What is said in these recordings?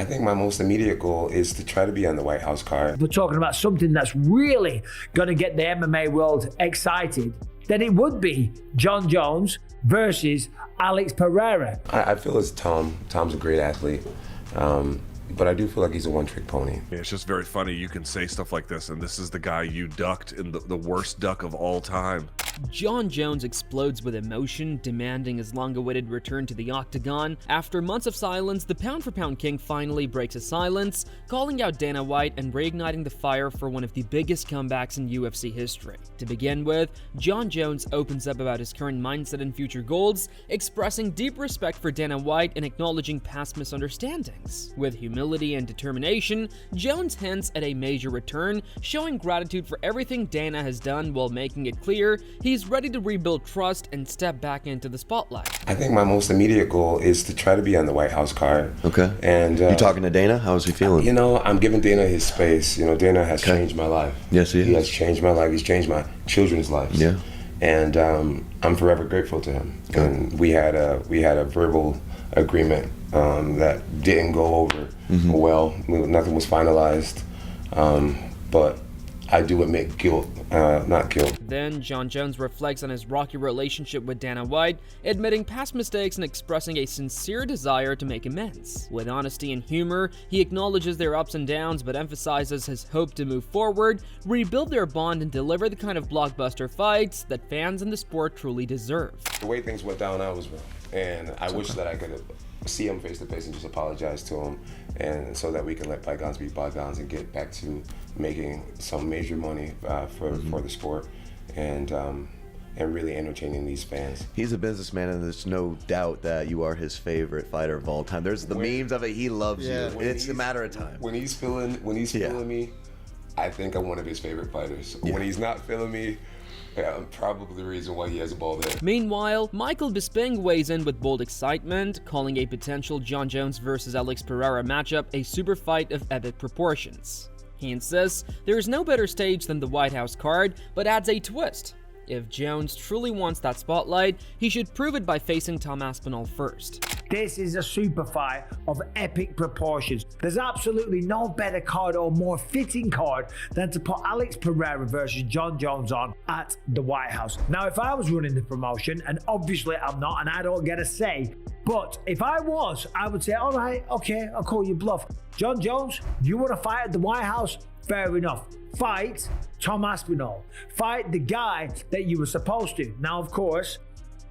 I think my most immediate goal is to try to be on the White House card. We're talking about something that's really going to get the MMA world excited, then it would be Jon Jones versus Alex Pereira. I feel as Tom's a great athlete, but I do feel like he's a one-trick pony. Yeah, it's just very funny. You can say stuff like this, and this is the guy you ducked in the worst duck of all time. Jon Jones explodes with emotion, demanding his long-awaited return to the Octagon. After months of silence, the pound-for-pound king finally breaks his silence, calling out Dana White and reigniting the fire for one of the biggest comebacks in UFC history. To begin with, Jon Jones opens up about his current mindset and future goals, expressing deep respect for Dana White and acknowledging past misunderstandings. With humility and determination, Jones hints at a major return, showing gratitude for everything Dana has done while making it clear he's ready to rebuild trust and step back into the spotlight. I think my most immediate goal is to try to be on the White House card. Okay. And you talking to Dana? How's he feeling? You know, I'm giving Dana his space. You know, Dana has changed my life. Yes, he has changed my life. He's changed my children's lives. Yeah. And I'm forever grateful to him. Okay. And we had a verbal agreement that didn't go over well. Nothing was finalized, but I do admit guilt, not guilt. Then Jon Jones reflects on his rocky relationship with Dana White, admitting past mistakes and expressing a sincere desire to make amends. With honesty and humor, he acknowledges their ups and downs but emphasizes his hope to move forward, rebuild their bond, and deliver the kind of blockbuster fights that fans in the sport truly deserve. The way things went down, I was wrong, and I wish that I could see him face to face and just apologize to him, and so that we can let bygones be bygones and get back to making some major money for the sport and really entertaining these fans. He's a businessman, and there's no doubt that you are his favorite fighter of all time. There's the memes of it. He loves you. It's a matter of time. When he's feeling me, I think I'm one of his favorite fighters. Yeah. When he's not feeling me, probably the reason why he has a bald head. Meanwhile, Michael Bisping weighs in with bold excitement, calling a potential Jon Jones versus Alex Pereira matchup a super fight of epic proportions. He insists there is no better stage than the White House card, but adds a twist. If Jones truly wants that spotlight, he should prove it by facing Tom Aspinall first. This is a super fight of epic proportions. There's absolutely no better card or more fitting card than to put Alex Pereira versus Jon Jones on at the White House. Now, if I was running the promotion, and obviously I'm not, and I don't get a say, but if I was, I would say, all right, okay, I'll call you bluff. Jon Jones, you want to fight at the White House? Fair enough. Fight Tom Aspinall. Fight the guy that you were supposed to. Now, of course,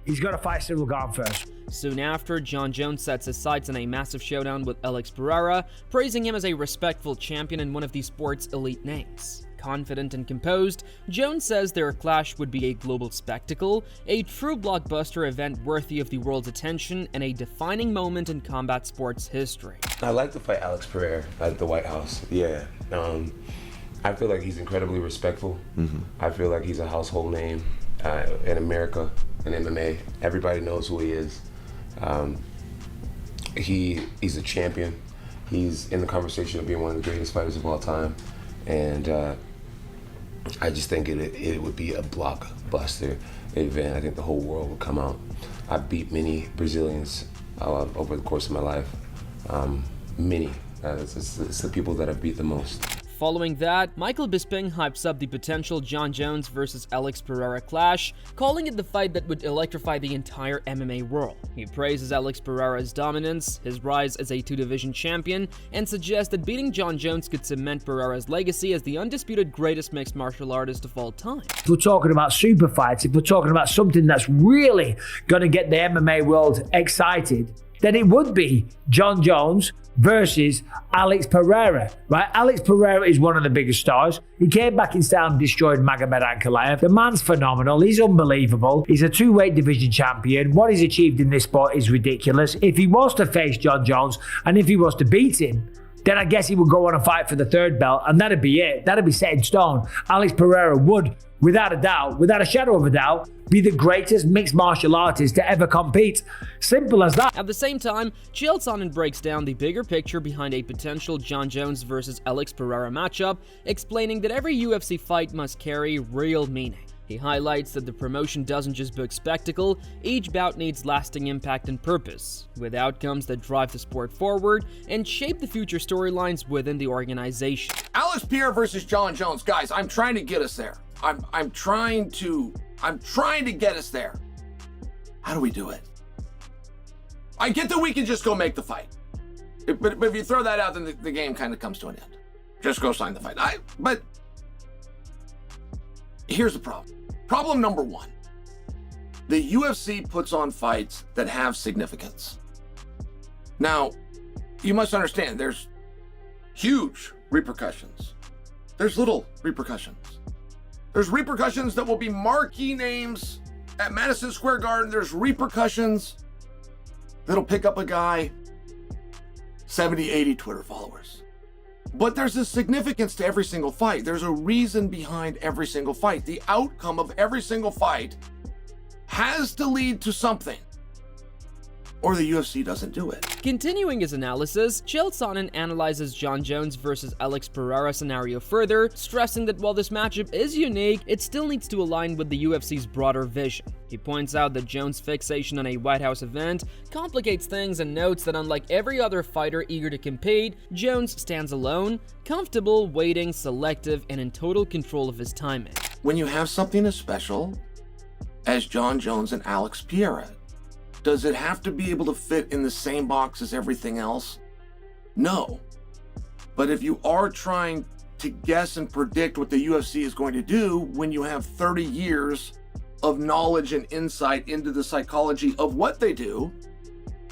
he's got to fight Cyril Gane first. Soon after, Jon Jones sets his sights on a massive showdown with Alex Pereira, praising him as a respectful champion and one of the sport's elite names. Confident and composed, Jones says their clash would be a global spectacle, a true blockbuster event worthy of the world's attention, and a defining moment in combat sports history. I like to fight Alex Pereira at the White House, yeah. I feel like he's incredibly respectful. I feel like he's a household name in America, in MMA. Everybody knows who he is. He's a champion. He's in the conversation of being one of the greatest fighters of all time. And I just think it would be a blockbuster event. I think the whole world would come out. I've beat many Brazilians over the course of my life. Many. It's the people that I've beat the most. Following that, Michael Bisping hypes up the potential Jon Jones versus Alex Pereira clash, calling it the fight that would electrify the entire MMA world. He praises Alex Pereira's dominance, his rise as a two-division champion, and suggests that beating Jon Jones could cement Pereira's legacy as the undisputed greatest mixed martial artist of all time. If we're talking about super fights, if we're talking about something that's really going to get the MMA world excited, then it would be Jon Jones versus Alex Pereira, right? Alex Pereira is one of the biggest stars. He came back in style and destroyed Magomed Ankalaev. The man's phenomenal. He's unbelievable. He's a two-weight division champion. What he's achieved in this sport is ridiculous. If he was to face Jon Jones and if he was to beat him, then I guess he would go on and fight for the third belt, and that'd be it. That'd be set in stone. Alex Pereira would, without a doubt, without a shadow of a doubt, be the greatest mixed martial artist to ever compete. Simple as that. At the same time, Chael Sonnen breaks down the bigger picture behind a potential Jon Jones versus Alex Pereira matchup, explaining that every UFC fight must carry real meaning. He highlights that the promotion doesn't just book spectacle, each bout needs lasting impact and purpose, with outcomes that drive the sport forward and shape the future storylines within the organization. Alex Pereira versus Jon Jones. Guys, I'm trying to get us there. I'm trying to get us there. How do we do it? I get that we can just go make the fight. But if you throw that out, then the game kind of comes to an end. Just go sign the fight. But here's the problem. Problem number one. The UFC puts on fights that have significance. Now, you must understand, there's huge repercussions. There's little repercussions. There's repercussions that will be marquee names at Madison Square Garden. There's repercussions that'll pick up a guy 70, 80 Twitter followers. But there's a significance to every single fight. There's a reason behind every single fight. The outcome of every single fight has to lead to something, or the UFC doesn't do it. Continuing his analysis, Chael Sonnen analyzes Jon Jones versus Alex Pereira scenario further, stressing that while this matchup is unique, it still needs to align with the UFC's broader vision. He points out that Jones' fixation on a White House event complicates things and notes that unlike every other fighter eager to compete, Jones stands alone, comfortable, waiting, selective, and in total control of his timing. When you have something as special as Jon Jones and Alex Pereira, does it have to be able to fit in the same box as everything else? No. But if you are trying to guess and predict what the UFC is going to do when you have 30 years of knowledge and insight into the psychology of what they do,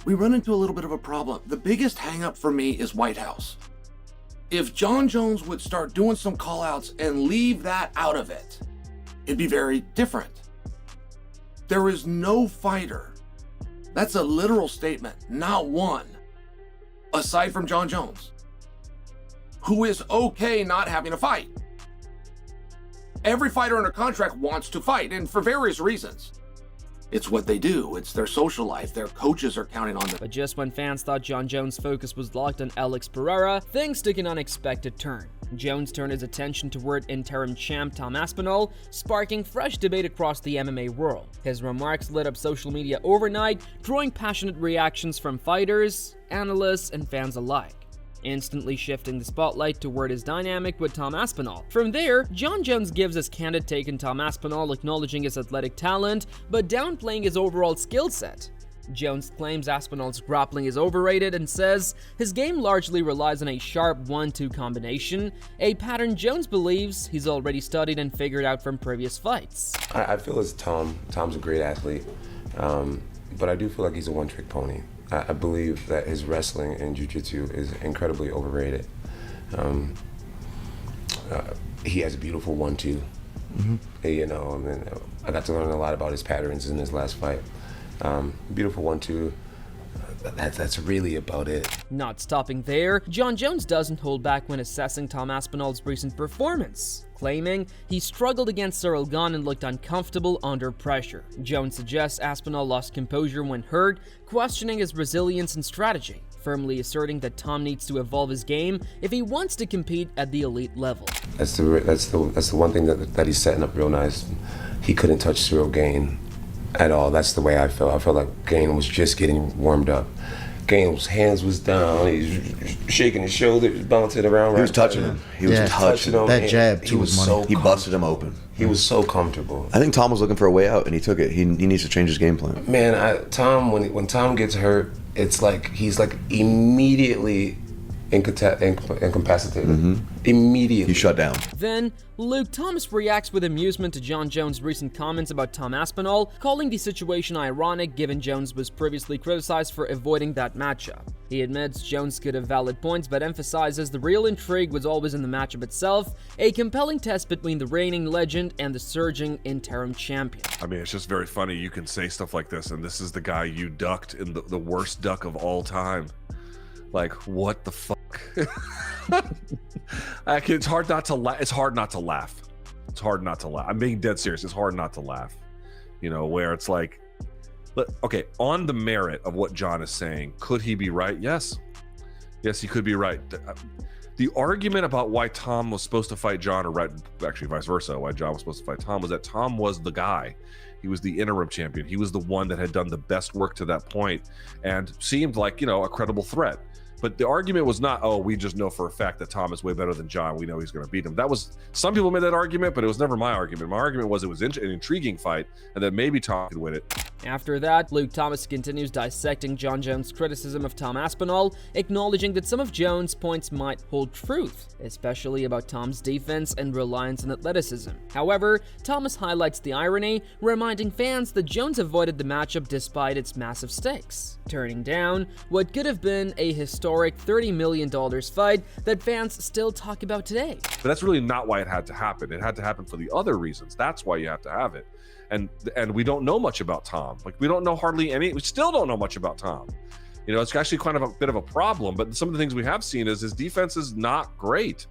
we run into a little bit of a problem. The biggest hang-up for me is White House. If Jon Jones would start doing some call-outs and leave that out of it, it'd be very different. There is no fighter, that's a literal statement, not one, aside from Jon Jones, who is okay not having a fight. Every fighter under contract wants to fight, and for various reasons. It's what they do, it's their social life, their coaches are counting on them. But just when fans thought Jon Jones' focus was locked on Alex Pereira, things took an unexpected turn. Jones turned his attention toward interim champ Tom Aspinall, sparking fresh debate across the MMA world. His remarks lit up social media overnight, drawing passionate reactions from fighters, analysts, and fans alike, instantly shifting the spotlight toward his dynamic with Tom Aspinall. From there, Jon Jones gives his candid take on Tom Aspinall, acknowledging his athletic talent, but downplaying his overall skill set. Jones claims Aspinall's grappling is overrated and says his game largely relies on a sharp 1-2 combination, a pattern Jones believes he's already studied and figured out from previous fights. I feel as Tom's a great athlete, but I do feel like he's a one-trick pony. I believe that his wrestling and jiu-jitsu is incredibly overrated. He has a beautiful 1-2. You know, I mean, I got to learn a lot about his patterns in his last fight. Beautiful 1-2. That's really about it. Not stopping there, Jon Jones doesn't hold back when assessing Tom Aspinall's recent performance, claiming he struggled against Cyril Gane and looked uncomfortable under pressure. Jones suggests Aspinall lost composure when hurt, questioning his resilience and strategy, firmly asserting that Tom needs to evolve his game if he wants to compete at the elite level. That's the one thing that he's setting up real nice. He couldn't touch Cyril Gane at all. That's the way I felt. I felt like Gane was just getting warmed up. Gane's hands was down. He was shaking his shoulders, bouncing around. He was touching him. He was touching him. That jab too was money. He busted him open. He was so comfortable. I think Tom was looking for a way out, and he took it. He needs to change his game plan. Man, Tom, when Tom gets hurt, it's like he's like immediately incapacitated. Immediately. He shut down. Then, Luke Thomas reacts with amusement to Jon Jones' recent comments about Tom Aspinall, calling the situation ironic given Jones was previously criticized for avoiding that matchup. He admits Jones could have valid points, but emphasizes the real intrigue was always in the matchup itself, a compelling test between the reigning legend and the surging interim champion. I mean, it's just very funny. You can say stuff like this, and this is the guy you ducked in the worst duck of all time. Like, what the fuck? It's hard not to laugh. It's hard not to laugh. It's hard not to laugh. I'm being dead serious. It's hard not to laugh. You know, where it's like, okay, on the merit of what Jon is saying, could he be right? Yes. Yes, he could be right. The argument about why Tom was supposed to fight Jon, or actually vice versa, why Jon was supposed to fight Tom, was that Tom was the guy. He was the interim champion. He was the one that had done the best work to that point and seemed like, a credible threat. But the argument was not, oh, we just know for a fact that Tom is way better than Jon. We know he's going to beat him. That was, some people made that argument, but it was never my argument. My argument was it was an intriguing fight and that maybe Tom could win it. After that, Luke Thomas continues dissecting Jon Jones' criticism of Tom Aspinall, acknowledging that some of Jones' points might hold truth, especially about Tom's defense and reliance on athleticism. However, Thomas highlights the irony, reminding fans that Jones avoided the matchup despite its massive stakes, turning down what could have been a historic $30 million fight that fans still talk about today. But that's really not why it had to happen. It had to happen for the other reasons. That's why you have to have it. And we don't know much about Tom. Like, we don't know hardly any. We still don't know much about Tom. It's actually kind of a bit of a problem. But some of the things we have seen is his defense is not great.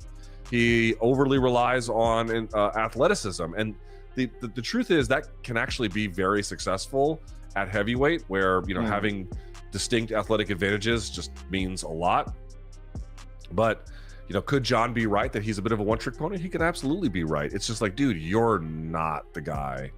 He overly relies on athleticism. And the truth is that can actually be very successful at heavyweight, where having distinct athletic advantages just means a lot. But could Jon be right that he's a bit of a one-trick pony? He could absolutely be right. It's just like, dude, you're not the guy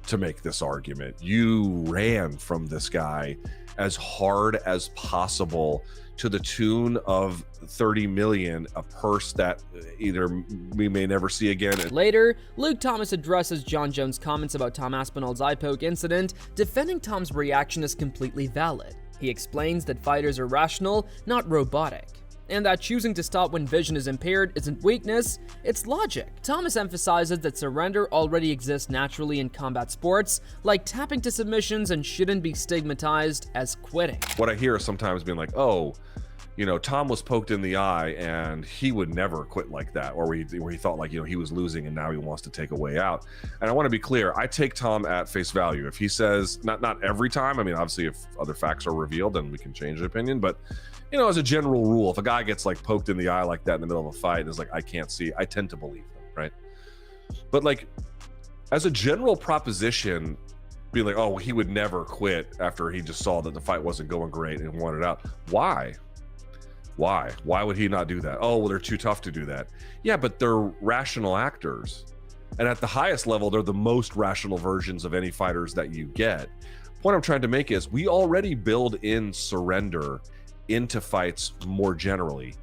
to make this argument. You ran from this guy as hard as possible to the tune of 30 million, a purse that either we may never see again. Later, Luke Thomas addresses Jon Jones' comments about Tom Aspinall's eye poke incident, defending Tom's reaction as completely valid. He explains that fighters are rational, not robotic, and that choosing to stop when vision is impaired isn't weakness, it's logic. Thomas emphasizes that surrender already exists naturally in combat sports, like tapping to submissions, and shouldn't be stigmatized as quitting. What I hear sometimes being like, oh, Tom was poked in the eye and he would never quit like that, or where he thought like, he was losing and now he wants to take a way out. And I want to be clear, I take Tom at face value. If he says, not every time, I mean, obviously if other facts are revealed, then we can change the opinion, but as a general rule, if a guy gets like poked in the eye like that in the middle of a fight and is like, I can't see, I tend to believe them, right? But like, as a general proposition, be like, oh, he would never quit after he just saw that the fight wasn't going great and wanted out. Why would he not do that? Oh, well, they're too tough to do that. Yeah, but they're rational actors, and at the highest level, they're the most rational versions of any fighters that you get. The point I'm trying to make is we already build in surrender into fights more generally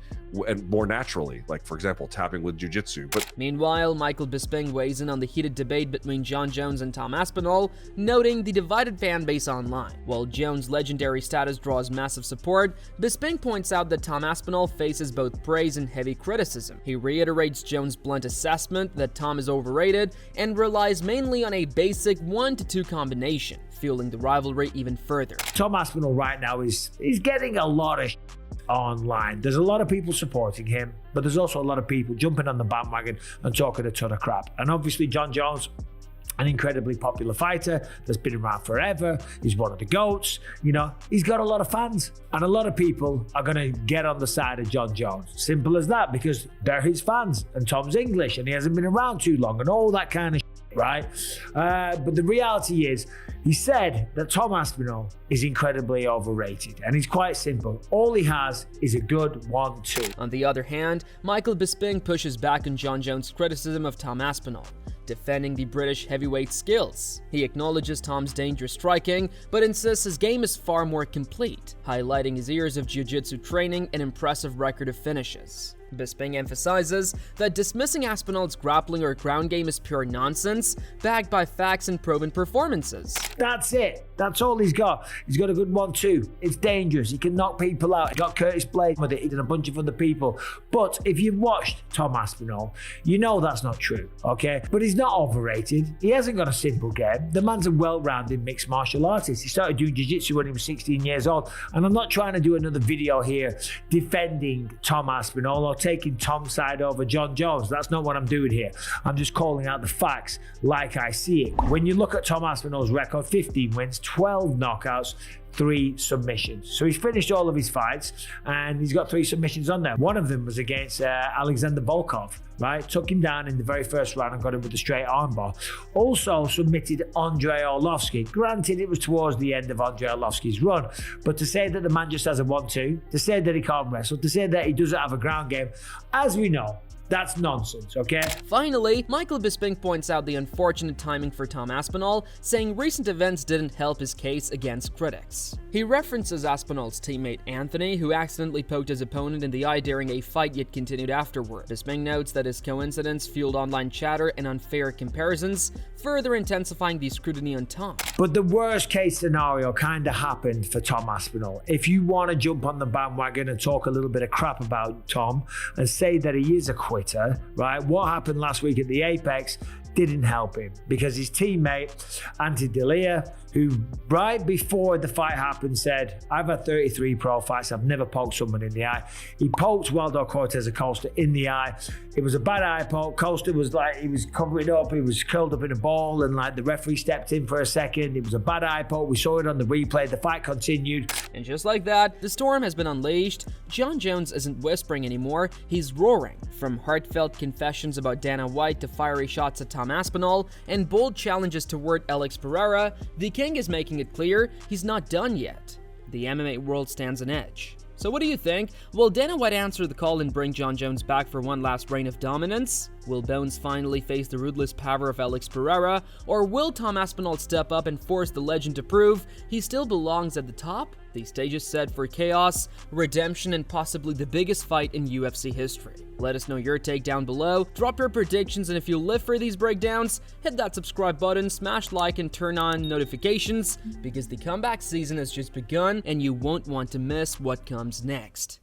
and more naturally, like for example tapping with jiu-jitsu. But meanwhile, Michael Bisping weighs in on the heated debate between Jon Jones and Tom Aspinall, noting the divided fan base online. While Jones' legendary status draws massive support, Bisping points out that Tom Aspinall faces both praise and heavy criticism. He reiterates Jones' blunt assessment that Tom is overrated and relies mainly on a basic 1-2 combination, fueling the rivalry even further. Tom Aspinall right now is getting a lot of online. There's a lot of people supporting him, but there's also a lot of people jumping on the bandwagon and talking a ton of crap. And obviously Jon Jones, an incredibly popular fighter that's been around forever. He's one of the GOATs. He's got a lot of fans, and a lot of people are going to get on the side of Jon Jones. Simple as that, because they're his fans, and Tom's English, and he hasn't been around too long, and all that kind of right? But the reality is, he said that Tom Aspinall is incredibly overrated, and it's quite simple. All he has is a good 1-2. On the other hand, Michael Bisping pushes back on Jon Jones' criticism of Tom Aspinall, defending the British heavyweight skills. He acknowledges Tom's dangerous striking, but insists his game is far more complete, highlighting his years of jiu-jitsu training and impressive record of finishes. Bisping emphasizes that dismissing Aspinall's grappling or ground game is pure nonsense, backed by facts and proven performances. That's it. That's all he's got. He's got a good 1-2. It's dangerous. He can knock people out. He got Curtis Blade with it and a bunch of other people. But if you've watched Tom Aspinall, you know that's not true, okay? But he's not overrated. He hasn't got a simple game. The man's a well-rounded mixed martial artist. He started doing jiu-jitsu when he was 16 years old. And I'm not trying to do another video here defending Tom Aspinall or taking Tom's side over Jon Jones. That's not what I'm doing here. I'm just calling out the facts like I see it. When you look at Tom Aspinall's record, 15 wins, 12 knockouts, 3 submissions. So he's finished all of his fights and he's got 3 submissions on there. One of them was against Alexander Volkov, right? Took him down in the very first round and got him with a straight armbar. Also submitted Andrei Arlovski. Granted, it was towards the end of Andrei Arlovski's run, but to say that the man just has a 1-2, to say that he can't wrestle, to say that he doesn't have a ground game, as we know, that's nonsense, okay? Finally, Michael Bisping points out the unfortunate timing for Tom Aspinall, saying recent events didn't help his case against critics. He references Aspinall's teammate Anthony, who accidentally poked his opponent in the eye during a fight yet continued afterward. Bisping notes that his coincidence fueled online chatter and unfair comparisons, further intensifying the scrutiny on Tom. But the worst case scenario kind of happened for Tom Aspinall. If you want to jump on the bandwagon and talk a little bit of crap about Tom and say that he is a quitter, right? What happened last week at the Apex didn't help him because his teammate, Ante Delia, who right before the fight happened said, I've had 33 pro fights, I've never poked someone in the eye. He poked Waldo Cortez Acosta in the eye. It was a bad eye poke. Costa was like, he was covering up, he was curled up in a ball, and like the referee stepped in for a second. It was a bad eye poke. We saw it on the replay. The fight continued. And just like that, the storm has been unleashed. Jon Jones isn't whispering anymore, he's roaring. From heartfelt confessions about Dana White to fiery shots at Tom Aspinall and bold challenges toward Alex Pereira, the King is making it clear he's not done yet. The MMA world stands on edge. So what do you think? Will Dana White answer the call and bring Jon Jones back for one last reign of dominance? Will Bones finally face the ruthless power of Alex Pereira? Or will Tom Aspinall step up and force the legend to prove he still belongs at the top? The stage is set for chaos, redemption, and possibly the biggest fight in UFC history. Let us know your take down below, drop your predictions, and if you live for these breakdowns, hit that subscribe button, smash like, and turn on notifications, because the comeback season has just begun and you won't want to miss what comes next.